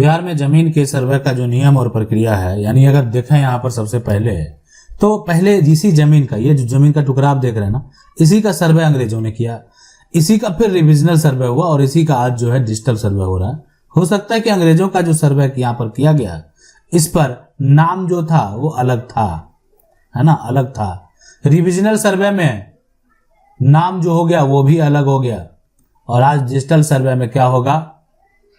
बिहार में जमीन के सर्वे का जो नियम और प्रक्रिया है, यानी अगर देखें यहाँ पर सबसे पहले, तो पहले इसी जमीन का, ये जो जमीन का टुकड़ा आप देख रहे हैं ना, इसी का सर्वे अंग्रेजों ने किया, इसी का फिर रिविजनल सर्वे हुआ और इसी का आज जो है डिजिटल सर्वे हो रहा है। हो सकता है कि अंग्रेजों का जो सर्वे यहाँ पर किया गया, इस पर नाम जो था वो अलग था, है ना, अलग था। रिविजनल सर्वे में नाम जो हो गया वो भी अलग हो गया, और आज डिजिटल सर्वे में क्या होगा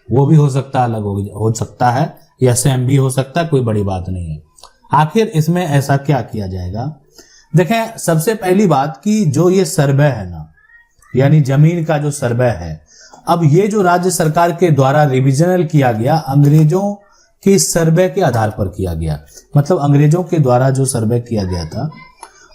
वो भी हो सकता है अलग हो सकता है, या सेम भी हो सकता है, कोई बड़ी बात नहीं है। आखिर इसमें ऐसा क्या किया जाएगा? देखें, सबसे पहली बात कि जो ये सर्वे है ना, यानी जमीन का जो सर्वे है, अब ये जो राज्य सरकार के द्वारा रिविजनल किया गया, अंग्रेजों के सर्वे के आधार पर किया गया। मतलब अंग्रेजों के द्वारा जो सर्वे किया गया था,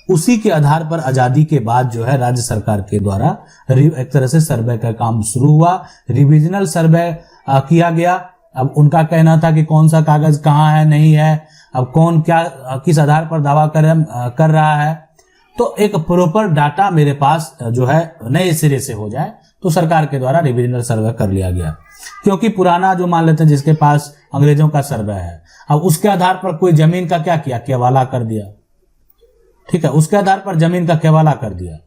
उसी के आधार पर आजादी के बाद जो है राज्य सरकार के द्वारा एक तरह से सर्वे का काम शुरू हुआ। रिविजनल सर्वे किया गया। अब उनका कहना था कि कौन सा कागज कहाँ है, नहीं है, अब कौन क्या किस आधार पर दावा कर रहा है। तो एक प्रॉपर डाटा मेरे पास जो है नए सिरे से हो जाए, तो सरकार के द्वारा रिविजनल सर्वे कर लिया गया। क्योंकि पुराना जो मान लेते हैं जिसके पास अंग्रेजों का सर्वे है, अब उसके आधार पर कोई जमीन का क्या किया, केवाला कर दिया, ठीक है, उसके आधार पर जमीन का केवाला कर दिया।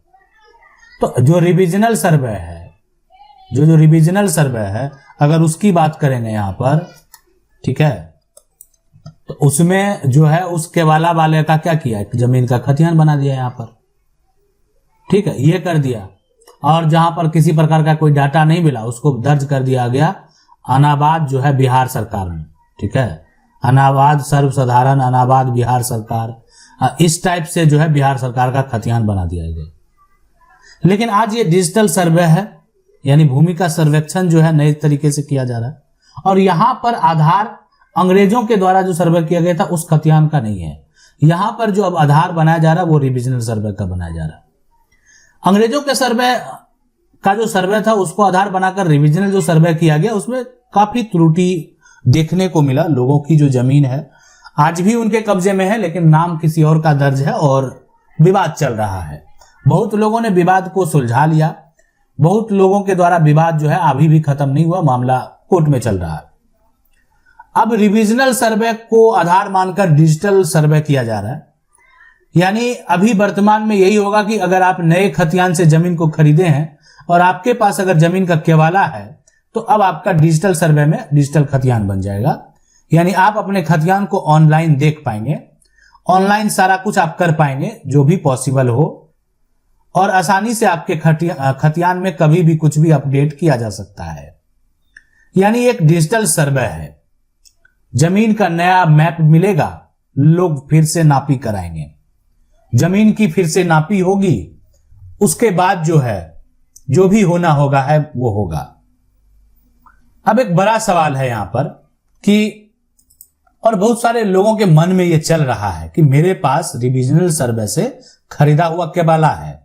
तो जो रिविजनल सर्वे है, जो रिविजनल सर्वे है, अगर उसकी बात करेंगे यहाँ पर, ठीक है, तो उसमें जो है उस केवाला वाले का क्या किया, जमीन का खतियान बना दिया यहाँ पर, ठीक है, ये कर दिया। और जहां पर किसी प्रकार का कोई डाटा नहीं मिला, उसको दर्ज कर दिया गया अनाबाद जो है बिहार सरकार में, ठीक है, अनाबाद सर्वसाधारण अनाबाद बिहार सरकार, इस टाइप से जो है बिहार सरकार का खतियान बना दिया गया। लेकिन आज ये डिजिटल सर्वे है, यानी भूमि का सर्वेक्षण जो है नए तरीके से किया जा रहा है, और यहां पर आधार अंग्रेजों के द्वारा जो सर्वे किया गया था उस खतियान का नहीं है। यहां पर जो अब आधार बनाया जा रहा है वो रिविजनल सर्वे का बनाया जा रहा है। अंग्रेजों के सर्वे का जो सर्वे था उसको आधार बनाकर रिविजनल जो सर्वे किया गया, उसमें काफी त्रुटि देखने को मिला। लोगों की जो जमीन है आज भी उनके कब्जे में है, लेकिन नाम किसी और का दर्ज है और विवाद चल रहा है। बहुत लोगों ने विवाद को सुलझा लिया, बहुत लोगों के द्वारा विवाद जो है अभी भी खत्म नहीं हुआ, मामला कोर्ट में चल रहा है। अब रिविजनल सर्वे को आधार मानकर डिजिटल सर्वे किया जा रहा है। यानी अभी वर्तमान में यही होगा कि अगर आप नए खतियान से जमीन को खरीदे हैं और आपके पास अगर जमीन का केवाला है, तो अब आपका डिजिटल सर्वे में डिजिटल खतियान बन जाएगा। यानी आप अपने खतियान को ऑनलाइन देख पाएंगे, ऑनलाइन सारा कुछ आप कर पाएंगे जो भी पॉसिबल हो, और आसानी से आपके खतियान में कभी भी कुछ भी अपडेट किया जा सकता है। यानी एक डिजिटल सर्वे है, जमीन का नया मैप मिलेगा, लोग फिर से नापी कराएंगे, जमीन की फिर से नापी होगी, उसके बाद जो है जो भी होना होगा है वो होगा। अब एक बड़ा सवाल है यहां पर कि, और बहुत सारे लोगों के मन में ये चल रहा है कि मेरे पास रिविजनल सर्वे से खरीदा हुआ केवाला है,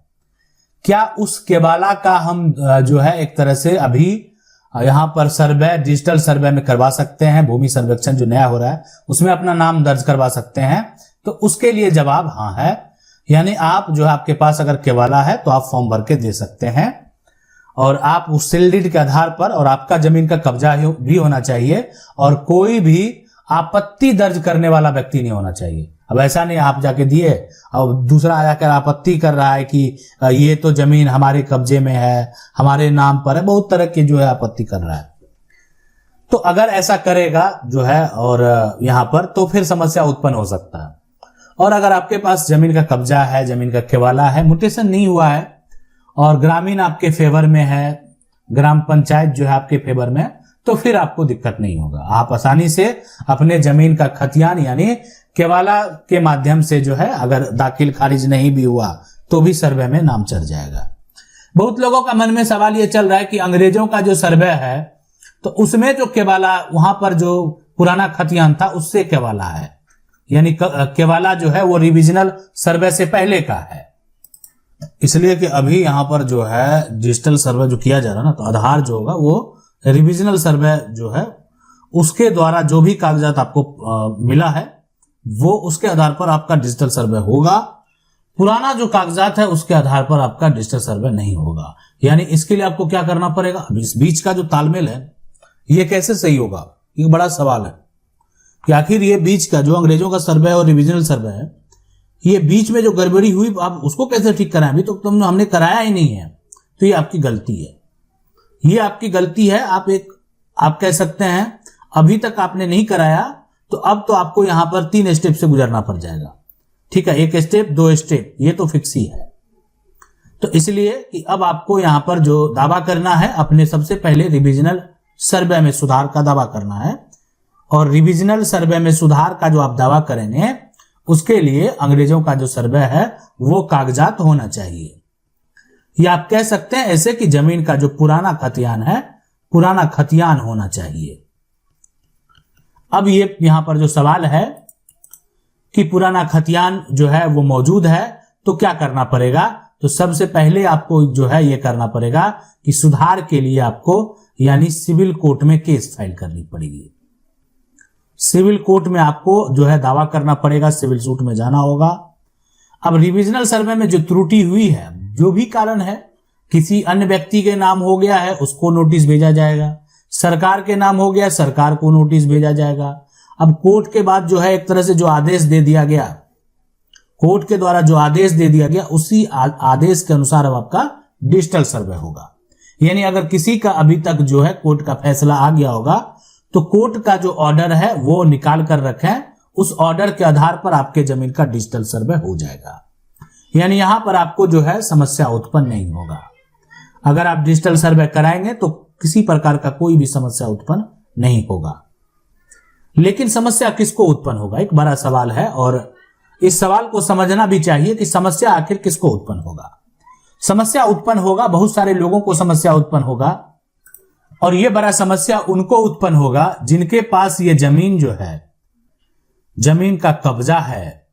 क्या उस केवाला का हम जो है एक तरह से अभी यहां पर सर्वे डिजिटल सर्वे में करवा सकते हैं, भूमि सर्वेक्षण जो नया हो रहा है उसमें अपना नाम दर्ज करवा सकते हैं? तो उसके लिए जवाब हाँ है। यानी आप जो है आपके पास अगर केवाला है तो आप फॉर्म भर के दे सकते हैं, और आप उस सील डीड के आधार पर, और आपका जमीन का कब्जा भी होना चाहिए, और कोई भी आपत्ति दर्ज करने वाला व्यक्ति नहीं होना चाहिए। अब ऐसा नहीं आप जाके दिए और दूसरा आकर आपत्ति कर रहा है कि ये तो जमीन हमारे कब्जे में है, हमारे नाम पर है, बहुत तरह की जो है आपत्ति कर रहा है। तो अगर ऐसा करेगा जो है और यहां पर, तो फिर समस्या उत्पन्न हो सकता है। और अगर आपके पास जमीन का कब्जा है, जमीन का केवाला है, म्यूटेशन नहीं हुआ है, और ग्रामीण आपके फेवर में है, ग्राम पंचायत जो है आपके फेवर में, तो फिर आपको दिक्कत नहीं होगा। आप आसानी से अपने जमीन का खतियान यानी केवाला के माध्यम से जो है अगर दाखिल खारिज नहीं भी हुआ तो भी सर्वे में नाम चढ़ जाएगा। बहुत लोगों का मन में सवाल ये चल रहा है कि अंग्रेजों का जो सर्वे है तो उसमें जो केवाला, वहां पर जो पुराना खतियान था उससे केवाला है, यानी केवाला जो है वो रिविजनल सर्वे से पहले का है। इसलिए कि अभी यहां पर जो है डिजिटल सर्वे जो किया जा रहा है ना, तो आधार जो होगा वो रिविजनल सर्वे जो है उसके द्वारा जो भी कागजात आपको मिला है वो उसके आधार पर आपका डिजिटल सर्वे होगा। पुराना जो कागजात है उसके आधार पर आपका डिजिटल सर्वे नहीं होगा। यानी इसके लिए आपको क्या करना पड़ेगा, अब इस बीच का जो तालमेल है ये कैसे सही होगा, ये बड़ा सवाल है कि आखिर ये बीच का जो अंग्रेजों का सर्वे और रिविजनल सर्वे है, ये बीच में जो गड़बड़ी हुई आप उसको कैसे ठीक कराएं? अभी तो हमने कराया ही नहीं है, तो ये आपकी गलती है, ये आपकी गलती है। आप कह सकते हैं अभी तक आपने नहीं कराया, तो अब तो आपको यहां पर 3 स्टेप से गुजरना पड़ जाएगा। ठीक है, 1 स्टेप 2 स्टेप ये तो फिक्स ही है। तो इसलिए कि अब आपको यहां पर जो दावा करना है, अपने सबसे पहले रिविजनल सर्वे में सुधार का दावा करना है, और रिविजनल सर्वे में सुधार का जो आप दावा करेंगे उसके लिए अंग्रेजों का जो सर्वे है वो कागजात होना चाहिए। या आप कह सकते हैं ऐसे कि जमीन का जो पुराना खतियान है, पुराना खतियान होना चाहिए। अब ये यहां पर जो सवाल है कि पुराना खतियान जो है वो मौजूद है, तो क्या करना पड़ेगा? तो सबसे पहले आपको जो है ये करना पड़ेगा कि सुधार के लिए आपको यानी सिविल कोर्ट में केस फाइल करनी पड़ेगी। सिविल कोर्ट में आपको जो है दावा करना पड़ेगा, सिविल सूट में जाना होगा। अब रिविजनल सर्वे में जो त्रुटि हुई है, जो भी कारण है, किसी अन्य व्यक्ति के नाम हो गया है उसको नोटिस भेजा जाएगा, सरकार के नाम हो गया सरकार को नोटिस भेजा जाएगा। अब कोर्ट के बाद जो है एक तरह से जो आदेश दे दिया गया, कोर्ट के द्वारा जो आदेश दे दिया गया, उसी आदेश के अनुसार अब आपका डिजिटल सर्वे होगा। यानी अगर किसी का अभी तक जो है कोर्ट का फैसला आ गया होगा, तो कोर्ट का जो ऑर्डर है वो निकाल कर रखें, उस ऑर्डर के आधार पर आपके जमीन का डिजिटल सर्वे हो जाएगा। यानी यहां पर आपको जो है समस्या उत्पन्न नहीं होगा। अगर आप डिजिटल सर्वे कराएंगे तो किसी प्रकार का कोई भी समस्या उत्पन्न नहीं होगा। लेकिन समस्या किसको उत्पन्न होगा, एक बड़ा सवाल है, और इस सवाल को समझना भी चाहिए कि समस्या आखिर किसको उत्पन्न होगा। समस्या उत्पन्न होगा, बहुत सारे लोगों को समस्या उत्पन्न होगा, और यह बड़ा समस्या उनको उत्पन्न होगा जिनके पास ये जमीन जो है, जमीन का कब्जा है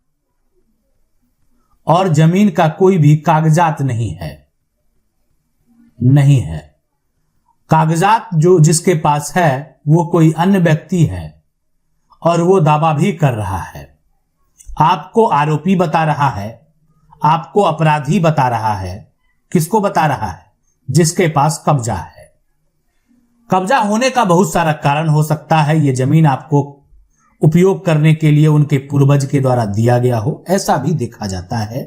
और जमीन का कोई भी कागजात नहीं है। कागजात जो जिसके पास है वो कोई अन्य व्यक्ति है और वो दावा भी कर रहा है, आपको आरोपी बता रहा है, आपको अपराधी बता रहा है। किसको बता रहा है? जिसके पास कब्जा है। कब्जा होने का बहुत सारा कारण हो सकता है, ये जमीन आपको उपयोग करने के लिए उनके पूर्वज के द्वारा दिया गया हो, ऐसा भी देखा जाता है।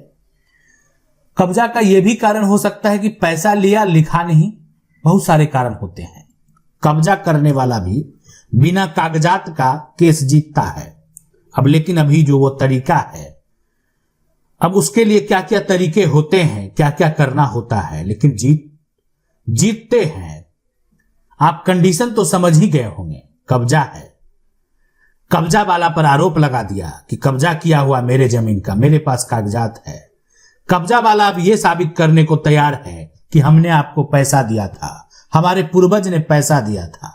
कब्जा का यह भी कारण हो सकता है कि पैसा लिया लिखा नहीं, बहुत सारे कारण होते हैं। कब्जा करने वाला भी बिना कागजात का केस जीतता है। अब लेकिन अभी जो वो तरीका है, अब उसके लिए क्या क्या तरीके होते हैं, क्या क्या करना होता है, लेकिन जीतते हैं। आप कंडीशन तो समझ ही गए होंगे। कब्जा है, कब्जा वाला पर आरोप लगा दिया कि कब्जा किया हुआ मेरे जमीन का, मेरे पास कागजात है। कब्जा वाला अब यह साबित करने को तैयार है कि हमने आपको पैसा दिया था, हमारे पूर्वज ने पैसा दिया था।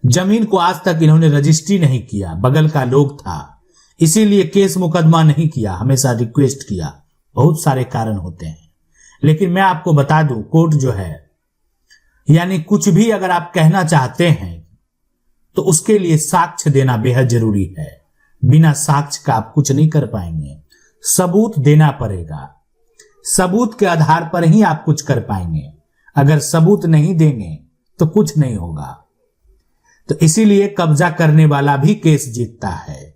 जमीन को आज तक इन्होंने रजिस्ट्री नहीं किया, बगल का लोग था, इसीलिए केस मुकदमा नहीं किया, हमेशा रिक्वेस्ट किया। बहुत सारे कारण होते हैं, लेकिन मैं आपको बता दूं, कोर्ट जो है यानी कुछ भी अगर आप कहना चाहते हैं तो उसके लिए साक्ष्य देना बेहद जरूरी है। बिना साक्ष्य का आप कुछ नहीं कर पाएंगे, सबूत देना पड़ेगा। सबूत के आधार पर ही आप कुछ कर पाएंगे। अगर सबूत नहीं देंगे तो कुछ नहीं होगा। तो इसीलिए कब्जा करने वाला भी केस जीतता है,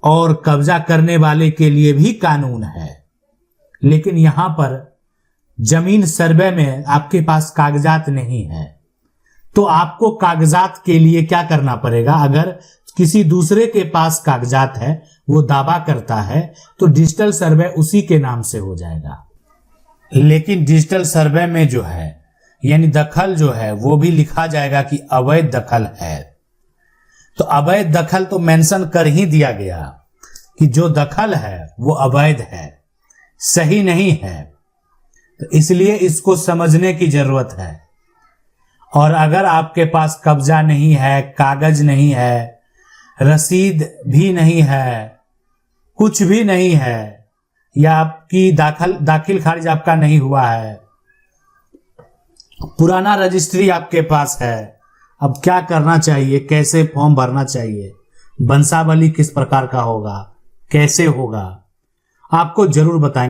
और कब्जा करने वाले के लिए भी कानून है। लेकिन यहां पर जमीन सर्वे में आपके पास कागजात नहीं है, तो आपको कागजात के लिए क्या करना पड़ेगा? अगर किसी दूसरे के पास कागजात है, वो दावा करता है, तो डिजिटल सर्वे उसी के नाम से हो जाएगा। लेकिन डिजिटल सर्वे में जो है यानी दखल जो है वो भी लिखा जाएगा कि अवैध दखल है। तो अवैध दखल तो मेंशन कर ही दिया गया कि जो दखल है वो अवैध है, सही नहीं है। तो इसलिए इसको समझने की जरूरत है। और अगर आपके पास कब्जा नहीं है, कागज नहीं है, रसीद भी नहीं है, कुछ भी नहीं है, या आपकी दाखिल खारिज आपका नहीं हुआ है, पुराना रजिस्ट्री आपके पास है, अब क्या करना चाहिए, कैसे फॉर्म भरना चाहिए, वंशावली किस प्रकार का होगा, कैसे होगा, आपको जरूर बताएंगे।